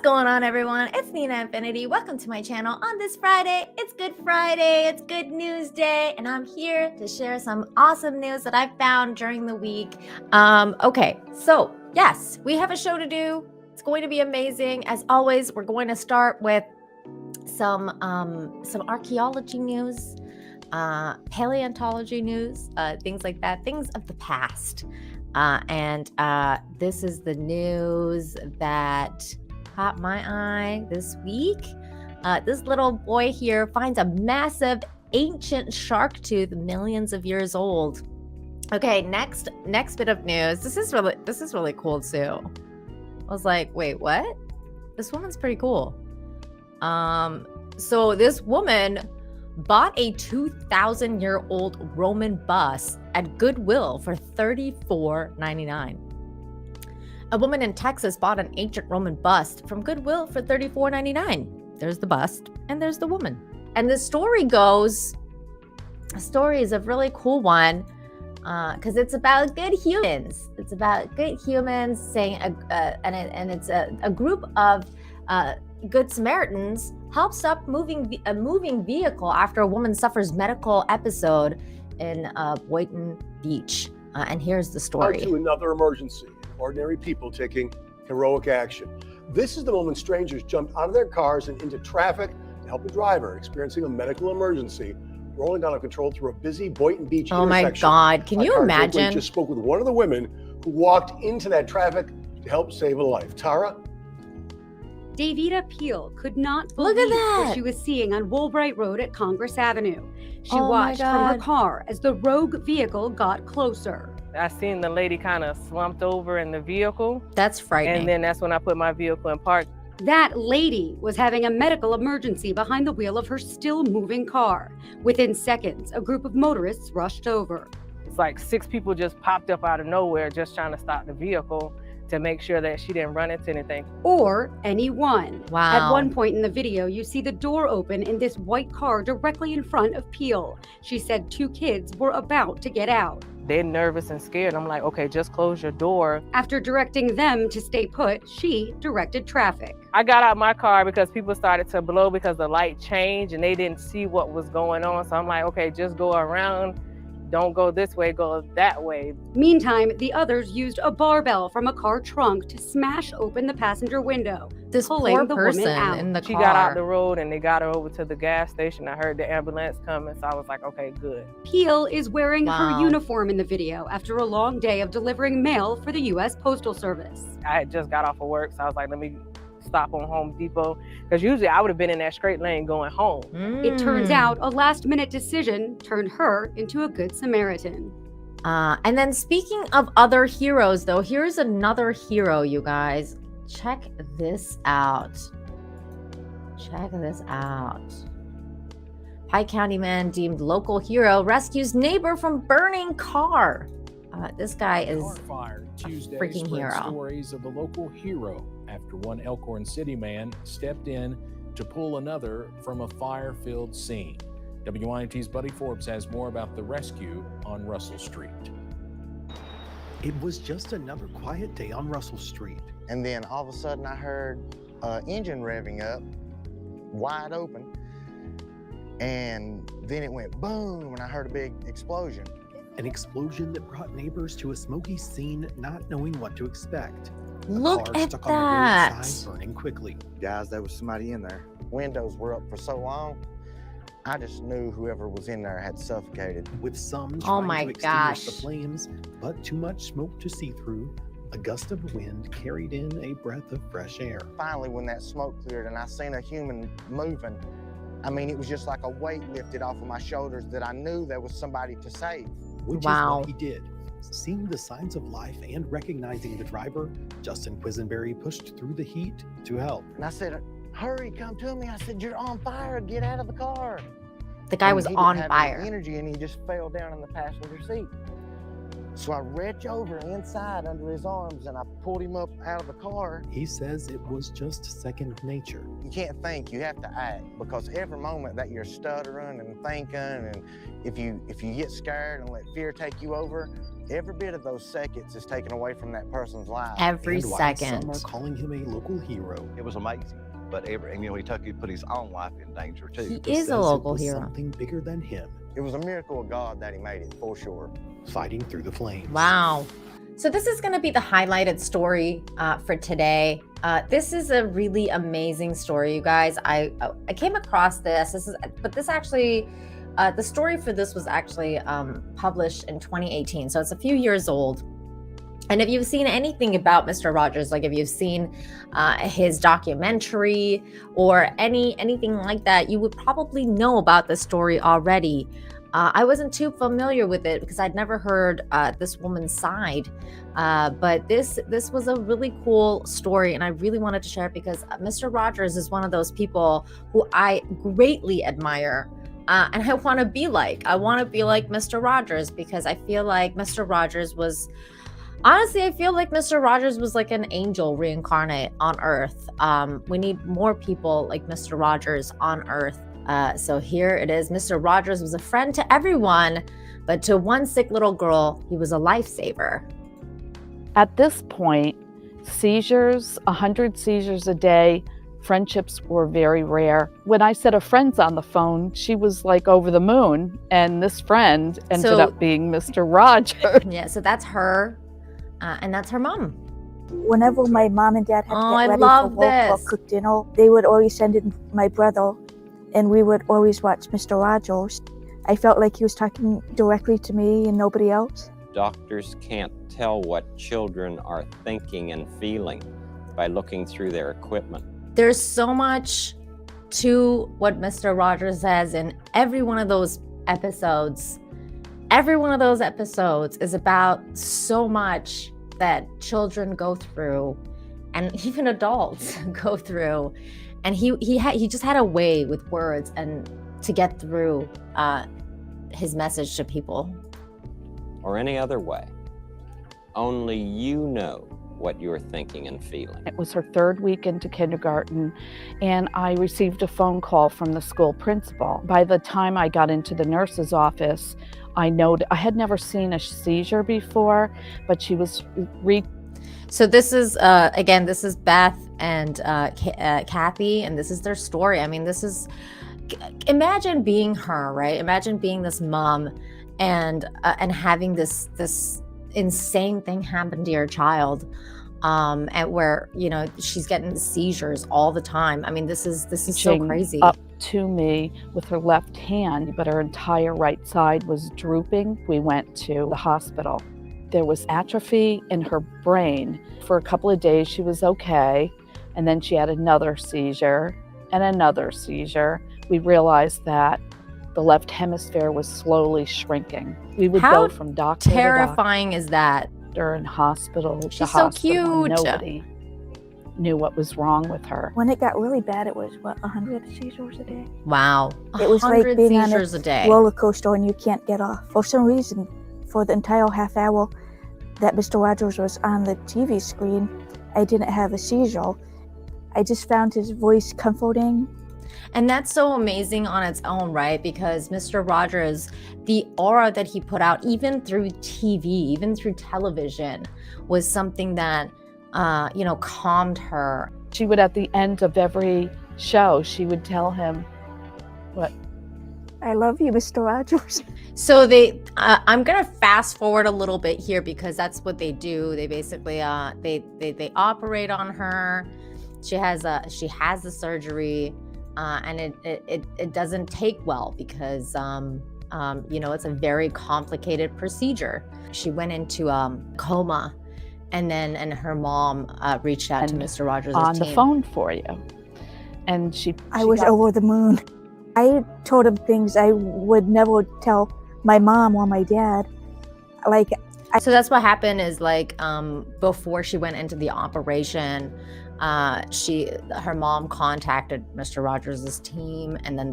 going on, everyone? It's Nina Infinity. Welcome to my channel on this Friday. It's Good Friday. It's Good News Day, and I'm here to share some awesome news that I found during the week. Okay, so yes, we have a show to do. It's going to be amazing. As always, we're going to start with some archaeology news, paleontology news, things like that, things of the past. And this is the news that caught my eye this week. This little boy here finds a massive ancient shark tooth, millions of years old. Okay, next bit of news. This is really cool too. I was like, wait, what? This woman's pretty cool. So this woman bought a 2,000-year-old Roman bust at Goodwill for $34.99. A woman in Texas bought an ancient Roman bust from Goodwill for $34.99. There's the bust and there's the woman. And the story goes, the story is a really cool one because it's about good humans. It's about good humans saying, and it's a group of Good Samaritans helps up a moving vehicle after a woman suffers medical episode in Boynton Beach. And here's the story. On to another emergency. Ordinary people taking heroic action. This is the moment strangers jumped out of their cars and into traffic to help a driver experiencing a medical emergency, rolling out of control through a busy Boynton Beach intersection. Oh my God, can you imagine? Just spoke with one of the women who walked into that traffic to help save a life. Tara? Davida Peel could not believe what she was seeing on Woolbright Road at Congress Avenue. She watched from her car as the rogue vehicle got closer. I seen the lady kind of slumped over in the vehicle. That's frightening. And then that's when I put my vehicle in park. That lady was having a medical emergency behind the wheel of her still moving car. Within seconds, a group of motorists rushed over. It's like 6 people just popped up out of nowhere just trying to stop the vehicle to make sure that she didn't run into anything. Or anyone. Wow. At one point in the video, you see the door open in this white car directly in front of Peel. She said 2 kids were about to get out. They're nervous and scared. I'm like, okay, just close your door. After directing them to stay put, she directed traffic. I got out my car because people started to blow because the light changed and they didn't see what was going on. So I'm like, okay, just go around. Don't go this way, go that way. Meantime, the others used a barbell from a car trunk to smash open the passenger window, pulling the woman out. In the car. She got out the road and they got her over to the gas station. I heard the ambulance coming, so I was like, okay, good. Peel is wearing her uniform in the video after a long day of delivering mail for the U.S. Postal Service. I had just got off of work, so I was like, let me stop on Home Depot, because usually I would have been in that straight lane going home. It turns out a last-minute decision turned her into a Good Samaritan. And then speaking of other heroes, though, here's another hero, you guys. Check this out. Check this out. Pike County man deemed local hero rescues neighbor from burning car. This guy is fire Tuesday freaking hero. Stories of the local hero after one Elkhorn City man stepped in to pull another from a fire-filled scene. WINT's Buddy Forbes has more about the rescue on Russell Street. It was just another quiet day on Russell Street. And then all of a sudden I heard an engine revving up, wide open, and then it went boom, and I heard a big explosion. An explosion that brought neighbors to a smoky scene, not knowing what to expect. Look car at stuck that. on the roadside, burning quickly. Guys, there was somebody in there. Windows were up for so long, I just knew whoever was in there had suffocated. With some Oh trying my to extinguish the gosh. flames, but too much smoke to see through, a gust of wind carried in a breath of fresh air. Finally, when that smoke cleared and I seen a human moving, I mean, it was just like a weight lifted off of my shoulders that I knew there was somebody to save. Which is what he did. Seeing the signs of life and recognizing the driver, Justin Quisenberry pushed through the heat to help. And I said, hurry, come to me. I said, you're on fire, get out of the car. The guy was on He fire. didn't have any energy and he just fell down in the passenger seat. So I reached over inside under his arms and I pulled him up out of the car. He says it was just second nature. You can't think, you have to act, because every moment that you're stuttering and thinking, and if you get scared and let fear take you over, every bit of those seconds is taken away from that person's life. Every And while second. some are calling him a local hero, It was amazing. But he put his own life in danger too. He he is a says local it was hero. something bigger than him, It was a miracle of God that he made it, for sure. fighting through the flames. Wow. So this is going to be the highlighted story for today. This is a really amazing story, you guys. I came across this. The story for this was actually published in 2018. So it's a few years old. And if you've seen anything about Mr. Rogers, like if you've seen his documentary or anything like that, you would probably know about the story already. I wasn't too familiar with it because I'd never heard this woman's side. But this was a really cool story, and I really wanted to share it because Mr. Rogers is one of those people who I greatly admire. And I want to be like. I want to be like Mr. Rogers because I feel like Mr. Rogers was... Honestly, I feel like Mr. Rogers was like an angel reincarnate on Earth. We need more people like Mr. Rogers on Earth. So here it is. Mr. Rogers was a friend to everyone, but to one sick little girl, he was a lifesaver. At this point, seizures, 100 seizures a day, friendships were very rare. When I said a friend's on the phone, she was like over the moon, and this friend ended up being Mr. Rogers. Yeah, so that's her, and that's her mom. Whenever my mom and dad had to I get ready love for work or this. cook dinner, they would always send in my brother, and we would always watch Mr. Rogers. I felt like he was talking directly to me and nobody else. Doctors can't tell what children are thinking and feeling by looking through their equipment. There's so much to what Mr. Rogers says in every one of those episodes. Every one of those episodes is about so much that children go through and even adults go through. And he just had a way with words and to get through his message to people. Or any other way. Only you know what you're thinking and feeling. It was her third week into kindergarten, and I received a phone call from the school principal. By the time I got into the nurse's office, I had never seen a seizure before, but she was So this is, again, this is Beth and Kathy, and this is their story. I mean, imagine being her, right? Imagine being this mom and having this insane thing happen to your child, and where, she's getting seizures all the time. I mean, this is so crazy. Up to me with her left hand, but her entire right side was drooping. We went to the hospital. There was atrophy in her brain. For a couple of days, she was okay. And then she had another seizure and another seizure. We realized that the left hemisphere was slowly shrinking. We would go from doctor to terrifying is that? doctor and hospital to She's so hospital. cute. Nobody knew what was wrong with her. When it got really bad, it was, 100 seizures a day? Wow. It was like 100 being on seizures a day. roller coaster and you can't get off. For some reason, for the entire half hour that Mr. Rogers was on the TV screen, I didn't have a seizure. I just found his voice comforting. And that's so amazing on its own, right? Because Mr. Rogers, the aura that he put out, even through TV, even through television, was something that, calmed her. She would, at the end of every show, she would tell him, what? I love you, Mr. Rogers. So I'm gonna fast forward a little bit here because that's what they do. They basically, they operate on her. She has the surgery. And it doesn't take well because it's a very complicated procedure. She went into coma, and her mom reached out to Mr. Rogers' on team. the phone for you, and I was over the moon. I told him things I would never tell my mom or my dad. So that's what happened is before she went into the operation, her mom contacted Mr. Rogers' team, and then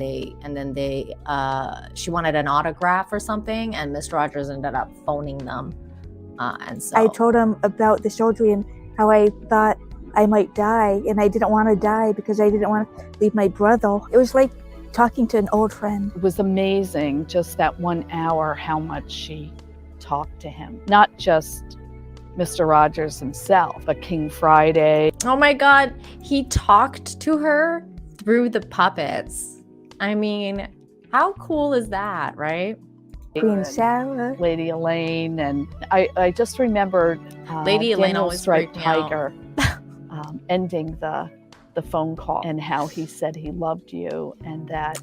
she wanted an autograph or something, and Mr. Rogers ended up phoning them. And so I told him about the surgery and how I thought I might die, and I didn't want to die because I didn't want to leave my brother. It was like talking to an old friend. It was amazing, just that 1 hour, how much she talk to him. Not just Mr. Rogers himself, but King Friday. Oh my God, he talked to her through the puppets. I mean, how cool is that, right? Queen Sarah, Lady Elaine, and I just remembered Lady Elaine Daniel always Striped freaked me out. Tiger ending the phone call, and how he said he loved you and that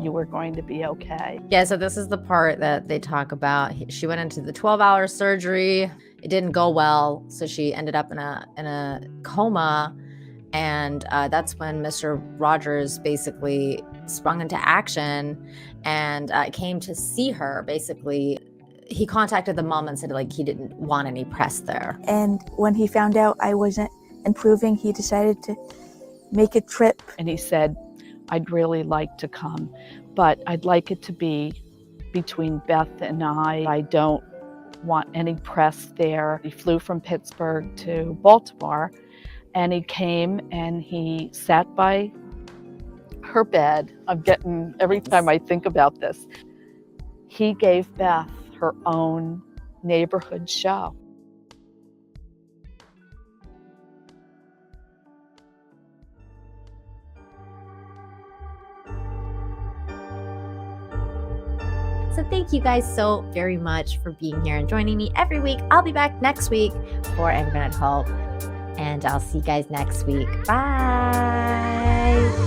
you were going to be okay. Yeah, so this is the part that they talk about. She went into the 12-hour surgery. It didn't go well, so she ended up in a coma, and that's when Mr. Rogers basically sprung into action and came to see her. Basically, he contacted the mom and said like he didn't want any press there. and when he found out I wasn't improving, he decided to make a trip. And he said, I'd really like to come, but I'd like it to be between Beth and I. I don't want any press there. He flew from Pittsburgh to Baltimore, and he came and he sat by her bed. I'm getting, every time I think about this, he gave Beth her own neighborhood show. So thank you guys so very much for being here and joining me every week. I'll be back next week for Infinite Hope, and I'll see you guys next week. Bye.